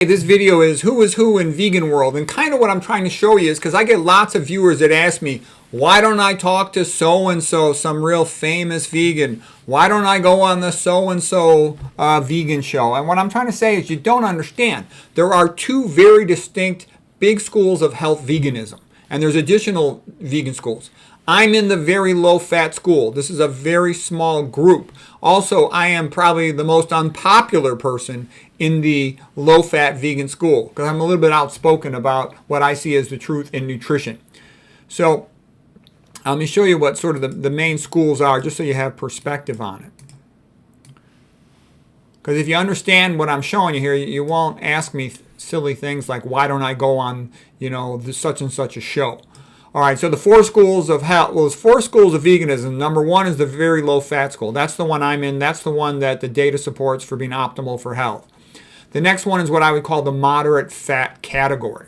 This video is who in vegan world, and kind of what I'm trying to show you is because I get lots of viewers that ask me, why don't I talk to so-and-so, some real famous vegan? Why don't I go on the so-and-so vegan show? And what I'm trying to say is you don't understand. There are two very distinct big schools of health veganism, and there's additional vegan schools. I'm in the very low-fat school. This is a very small group. Also, I am probably the most unpopular person in the low-fat vegan school because I'm a little bit outspoken about what I see as the truth in nutrition. So let me show you what sort of the main schools are just so you have perspective on it. Because if you understand what I'm showing you here, you won't ask me silly things like, why don't I go on, this such and such a show? All right, so the four schools of health, well, there's four schools of veganism. Number one is the very low-fat school. That's the one I'm in. That's the one that the data supports for being optimal for health. The next one is what I would call the moderate fat category.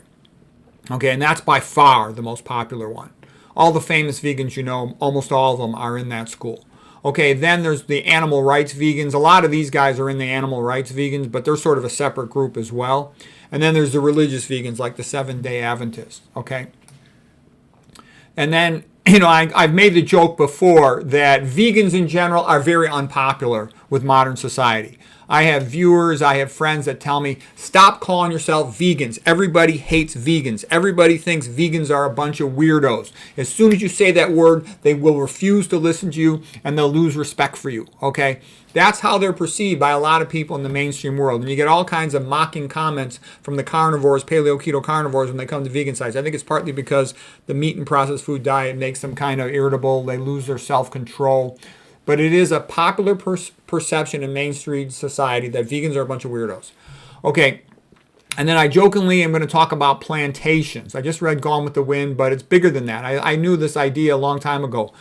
Okay, and that's by far the most popular one. All the famous vegans you know, almost all of them are in that school. Okay, then there's the animal rights vegans. A lot of these guys are in the animal rights vegans, but they're sort of a separate group as well. And then there's the religious vegans like the Seventh-day Adventists, okay? And then, I've made the joke before that vegans in general are very unpopular with modern society. I have viewers, I have friends that tell me, stop calling yourself vegans. Everybody hates vegans. Everybody thinks vegans are a bunch of weirdos. As soon as you say that word, they will refuse to listen to you and they'll lose respect for you, okay? That's how they're perceived by a lot of people in the mainstream world. And you get all kinds of mocking comments from the carnivores, paleo keto carnivores, when they come to vegan sites. I think it's partly because the meat and processed food diet makes them kind of irritable. They lose their self-control. But it is a popular perception in mainstream society that vegans are a bunch of weirdos. Okay, and then I jokingly am going to talk about plantations. I just read Gone with the Wind, but it's bigger than that. I knew this idea a long time ago.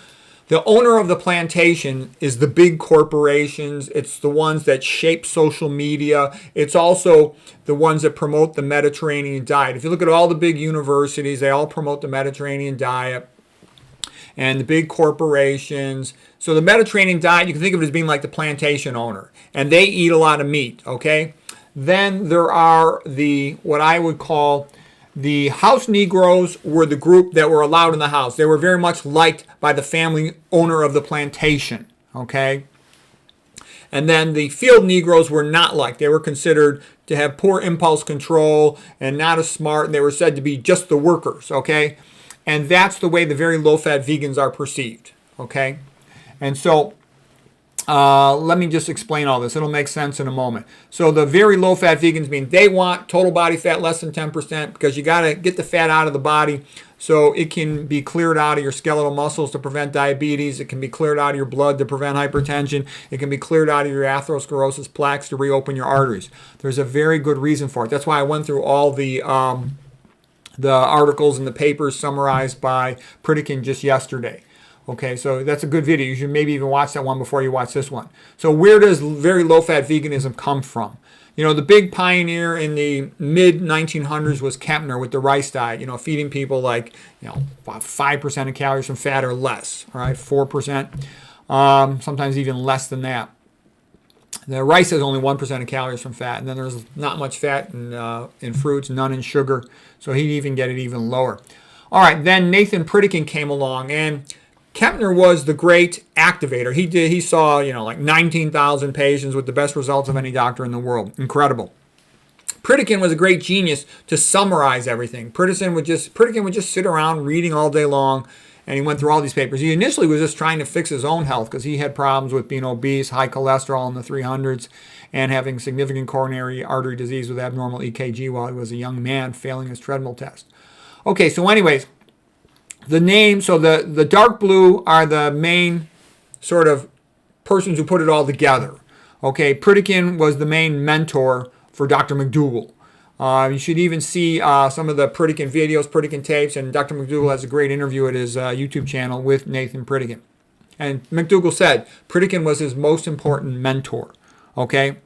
The owner of the plantation is the big corporations. It's the ones that shape social media. It's also the ones that promote the Mediterranean diet. If you look at all the big universities, they all promote the Mediterranean diet. And the big corporations. So the Mediterranean diet, you can think of it as being like the plantation owner. And they eat a lot of meat, okay? Then there are what I would call the house Negroes were the group that were allowed in the house. They were very much liked by the family owner of the plantation, okay? And then the field Negroes were not liked. They were considered to have poor impulse control and not as smart. And they were said to be just the workers, okay? And that's the way the very low-fat vegans are perceived, okay? And so let me just explain all this. It'll make sense in a moment. So the very low-fat vegans mean they want total body fat less than 10% because you got to get the fat out of the body so it can be cleared out of your skeletal muscles to prevent diabetes. It can be cleared out of your blood to prevent hypertension. It can be cleared out of your atherosclerosis plaques to reopen your arteries. There's a very good reason for it. That's why I went through all the articles and the papers summarized by Pritikin just yesterday. Okay, so that's a good video. You should maybe even watch that one before you watch this one. So where does very low-fat veganism come from? The big pioneer in the mid-1900s was Kempner with the rice diet, feeding people like, about 5% of calories from fat or less, all right, 4%, sometimes even less than that. The rice has only 1% of calories from fat, and then there's not much fat in fruits, none in sugar, so he'd even get it even lower. All right, then Nathan Pritikin came along, and Kempner was the great activator. He saw, like 19,000 patients with the best results of any doctor in the world. Incredible. Pritikin was a great genius to summarize everything. Pritikin would just sit around reading all day long, and he went through all these papers. He initially was just trying to fix his own health because he had problems with being obese, high cholesterol in the 300s, and having significant coronary artery disease with abnormal EKG while he was a young man, failing his treadmill test. Okay, so anyways, the dark blue are the main sort of persons who put it all together. Okay, Pritikin was the main mentor for Dr. Mcdougall. You should even see some of the Pritikin videos, Pritikin tapes, and Dr. Mcdougall has a great interview at his YouTube channel with Nathan Pritikin. And Mcdougall said Pritikin was his most important mentor, okay?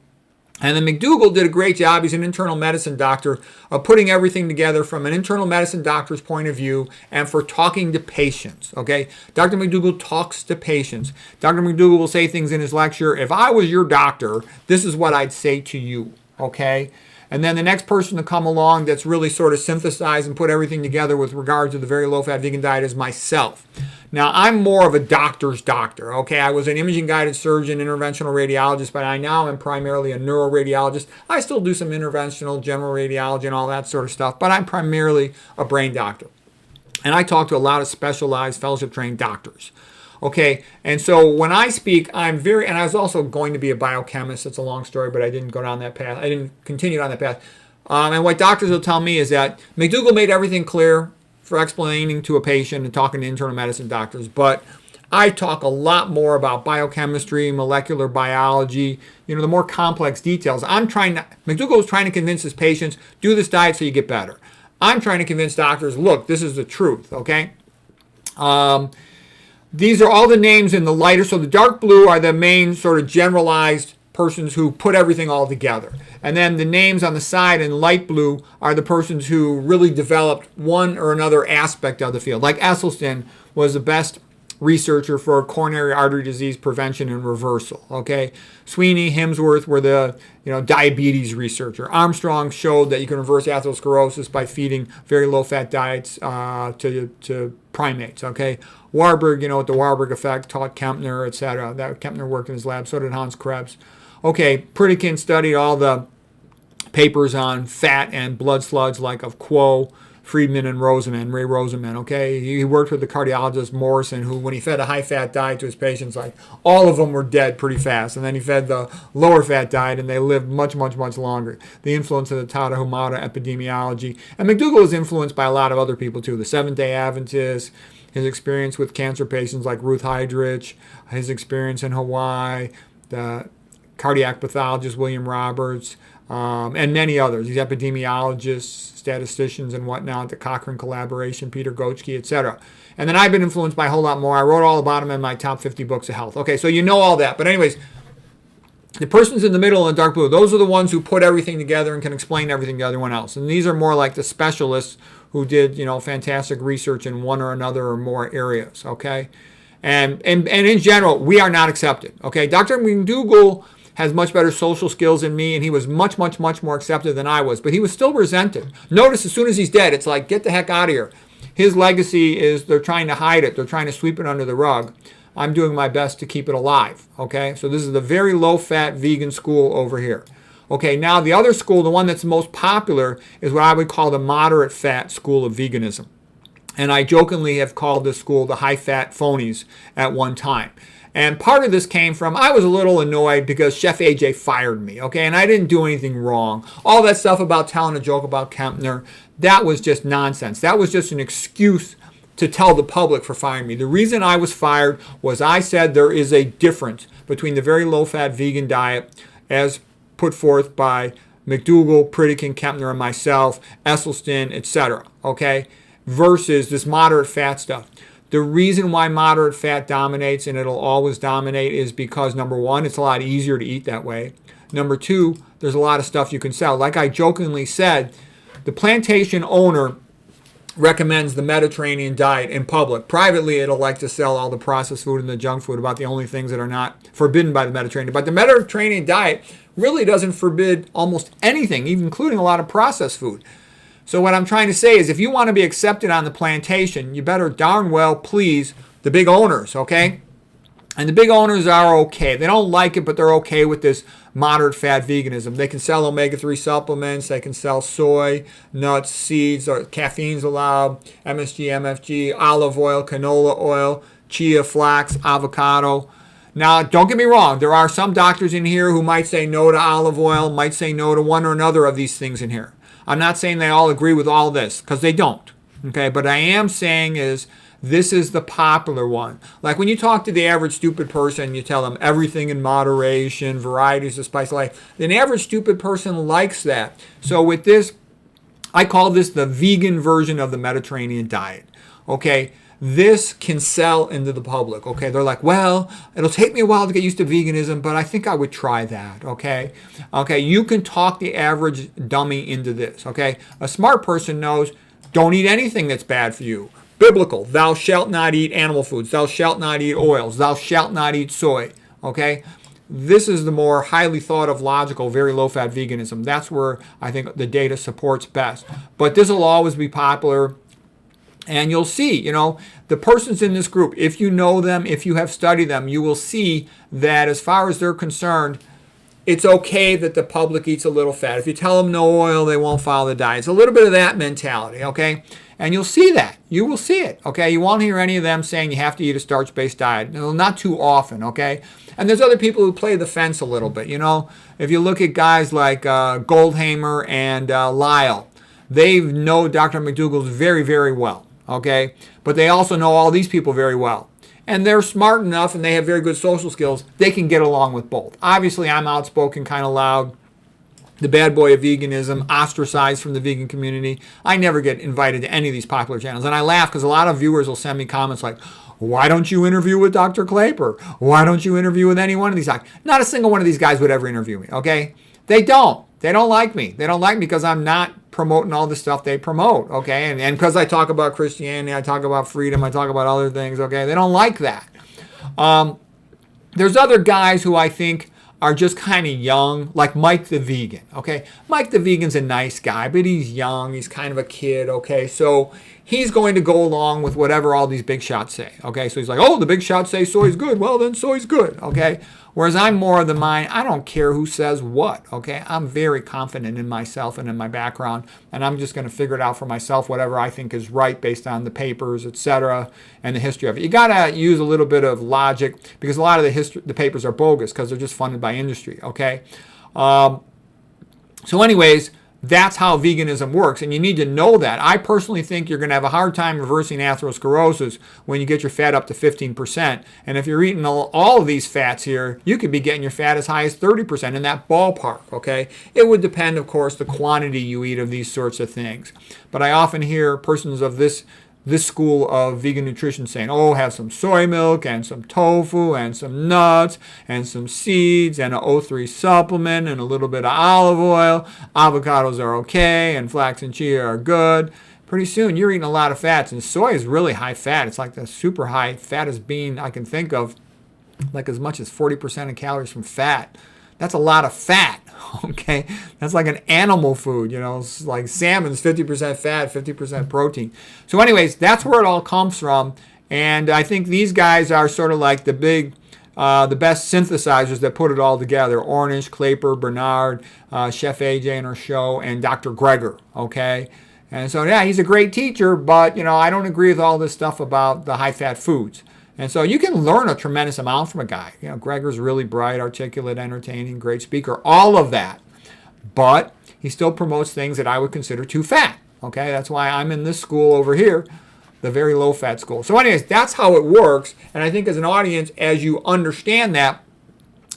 And then Mcdougall did a great job. He's an internal medicine doctor of putting everything together from an internal medicine doctor's point of view and for talking to patients, okay? Dr. Mcdougall talks to patients. Dr. Mcdougall will say things in his lecture. If I was your doctor, this is what I'd say to you, okay? And then the next person to come along that's really sort of synthesized and put everything together with regard to the very low-fat vegan diet is myself. Now, I'm more of a doctor's doctor, okay? I was an imaging-guided surgeon, interventional radiologist, but I now am primarily a neuroradiologist. I still do some interventional, general radiology and all that sort of stuff, but I'm primarily a brain doctor. And I talk to a lot of specialized fellowship-trained doctors. Okay, and so when I speak, and I was also going to be a biochemist. It's a long story, but I didn't go down that path. I didn't continue down that path. And what doctors will tell me is that Mcdougall made everything clear for explaining to a patient and talking to internal medicine doctors, but I talk a lot more about biochemistry, molecular biology, the more complex details. Mcdougall was trying to convince his patients, do this diet so you get better. I'm trying to convince doctors, look, this is the truth, okay? These are all the names in the lighter. So the dark blue are the main sort of generalized persons who put everything all together. And then the names on the side in light blue are the persons who really developed one or another aspect of the field. Like Esselstyn was the best researcher for coronary artery disease prevention and reversal. Okay, Sweeney, Hemsworth were the diabetes researcher. Armstrong showed that you can reverse atherosclerosis by feeding very low-fat diets to primates. Okay, Warburg, with the Warburg effect, taught Kempner, etc. That Kempner worked in his lab. So did Hans Krebs. Okay, Pritikin studied all the papers on fat and blood sludge, like of Quo, Friedman, and Ray Rosenman, okay? He worked with the cardiologist Morrison, who, when he fed a high-fat diet to his patients, all of them were dead pretty fast. And then he fed the lower-fat diet, and they lived much, much, much longer. The influence of the Tada-Humada epidemiology. And Mcdougall was influenced by a lot of other people, too. The Seventh-day Adventists, his experience with cancer patients like Ruth Heydrich, his experience in Hawaii, the cardiac pathologist William Roberts, and many others. These epidemiologists, statisticians, and whatnot, the Cochrane collaboration, Peter Gochke, etc. And then I've been influenced by a whole lot more. I wrote all about them in my top 50 books of health. Okay, so you know all that. But anyways, the persons in the middle in the dark blue, those are the ones who put everything together and can explain everything to everyone else. And these are more like the specialists who did, fantastic research in one or another or more areas, okay? And in general, we are not accepted, okay? Dr. Mcdougall has much better social skills than me, and he was much, much, much more accepted than I was. But he was still resented. Notice as soon as he's dead, it's like, get the heck out of here. His legacy is they're trying to hide it. They're trying to sweep it under the rug. I'm doing my best to keep it alive, okay? So this is the very low-fat vegan school over here. Okay, now the other school, the one that's most popular, is what I would call the moderate-fat school of veganism. And I jokingly have called this school the high-fat phonies at one time. And part of this came from, I was a little annoyed because Chef AJ fired me, okay? And I didn't do anything wrong. All that stuff about telling a joke about Kempner, that was just nonsense. That was just an excuse to tell the public for firing me. The reason I was fired was I said there is a difference between the very low-fat vegan diet as put forth by Mcdougall, Pritikin, Kempner, and myself, Esselstyn, etc., okay, versus this moderate fat stuff. The reason why moderate fat dominates, and it'll always dominate, is because, number one, it's a lot easier to eat that way. Number two, there's a lot of stuff you can sell. Like I jokingly said, the plantation owner recommends the Mediterranean diet in public. Privately, it'll like to sell all the processed food and the junk food, about the only things that are not forbidden by the Mediterranean. But the Mediterranean diet really doesn't forbid almost anything, even including a lot of processed food. So what I'm trying to say is if you want to be accepted on the plantation, you better darn well please the big owners, okay? And the big owners are okay. They don't like it, but they're okay with this moderate fat veganism. They can sell omega-3 supplements. They can sell soy, nuts, seeds, or caffeine's allowed, MSG, MFG, olive oil, canola oil, chia, flax, avocado. Now, don't get me wrong. There are some doctors in here who might say no to olive oil, might say no to one or another of these things in here. I'm not saying they all agree with all this, because they don't. Okay, but I am saying is this is the popular one. Like when you talk to the average stupid person, you tell them everything in moderation, varieties of spice of life. An average stupid person likes that. So with this, I call this the vegan version of the Mediterranean diet. Okay, this can sell into the public. Okay, they're like, well, it'll take me a while to get used to veganism, but I think I would try that. Okay, you can talk the average dummy into this. Okay, a smart person knows don't eat anything that's bad for you. Biblical, thou shalt not eat animal foods, thou shalt not eat oils, thou shalt not eat soy. Okay, this is the more highly thought of, logical, very low-fat veganism. That's where I think the data supports best. But this will always be popular. And you'll see, the persons in this group, if you know them, if you have studied them, you will see that as far as they're concerned, it's okay that the public eats a little fat. If you tell them no oil, they won't follow the diet. It's a little bit of that mentality, okay? And you'll see that. You will see it, okay? You won't hear any of them saying you have to eat a starch-based diet. No, not too often, okay? And there's other people who play the fence a little bit, If you look at guys like Goldhamer and Lyle, they know Dr. Mcdougall very, very well, okay? But they also know all these people very well. And they're smart enough and they have very good social skills. They can get along with both. Obviously, I'm outspoken, kind of loud. The bad boy of veganism, ostracized from the vegan community. I never get invited to any of these popular channels. And I laugh because a lot of viewers will send me comments like, why don't you interview with Dr. Klaper? Why don't you interview with any one of these guys? Not a single one of these guys would ever interview me, okay? They don't. They don't like me. They don't like me because I'm not promoting all the stuff they promote, okay? And because I talk about Christianity, I talk about freedom, I talk about other things, okay? They don't like that. There's other guys who I think are just kind of young, like Mike the Vegan, okay? Mike the Vegan's a nice guy, but he's young. He's kind of a kid, okay? So he's going to go along with whatever all these big shots say, okay? So he's like, oh, the big shots say soy's good. Well, then soy's good, okay? Whereas I'm more of the mind, I don't care who says what, okay? I'm very confident in myself and in my background, and I'm just going to figure it out for myself, whatever I think is right based on the papers, etc., and the history of it. You got to use a little bit of logic because a lot of the papers are bogus because they're just funded by industry, okay? So anyways, that's how veganism works, and you need to know that. I personally think you're going to have a hard time reversing atherosclerosis when you get your fat up to 15%. And if you're eating all of these fats here, you could be getting your fat as high as 30% in that ballpark, okay? It would depend, of course, the quantity you eat of these sorts of things. But I often hear persons of this school of vegan nutrition saying, oh, have some soy milk and some tofu and some nuts and some seeds and an O3 supplement and a little bit of olive oil. Avocados are okay and flax and chia are good. Pretty soon you're eating a lot of fats, and soy is really high fat. It's like the super high fattest bean I can think of, like as much as 40% of calories from fat. That's a lot of fat, okay? That's like an animal food, It's like salmon's 50% fat, 50% protein. So anyways, that's where it all comes from. And I think these guys are sort of like the best synthesizers that put it all together. Ornish, Klaper, Barnard, Chef AJ in our show, and Dr. Greger, okay? And so, yeah, he's a great teacher, but, I don't agree with all this stuff about the high-fat foods. And so you can learn a tremendous amount from a guy. Greger's really bright, articulate, entertaining, great speaker, all of that. But he still promotes things that I would consider too fat. Okay, that's why I'm in this school over here, the very low-fat school. So anyways, that's how it works. And I think as an audience, as you understand that,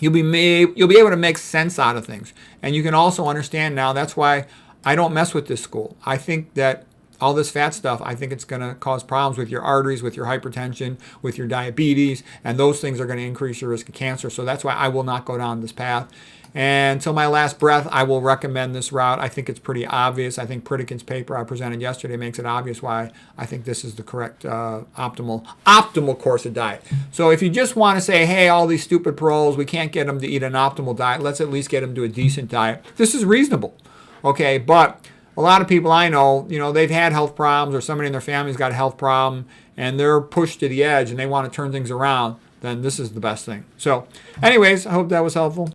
you'll be able to make sense out of things. And you can also understand now, that's why I don't mess with this school. I think that all this fat stuff, I think it's going to cause problems with your arteries, with your hypertension, with your diabetes, and those things are going to increase your risk of cancer. So that's why I will not go down this path. And until my last breath, I will recommend this route. I think it's pretty obvious. I think Pritikin's paper I presented yesterday makes it obvious why I think this is the correct optimal course of diet. So if you just want to say, hey, all these stupid pros, we can't get them to eat an optimal diet, let's at least get them to a decent diet. This is reasonable, okay? But a lot of people I know, they've had health problems or somebody in their family's got a health problem and they're pushed to the edge and they want to turn things around, then this is the best thing. So anyways, I hope that was helpful.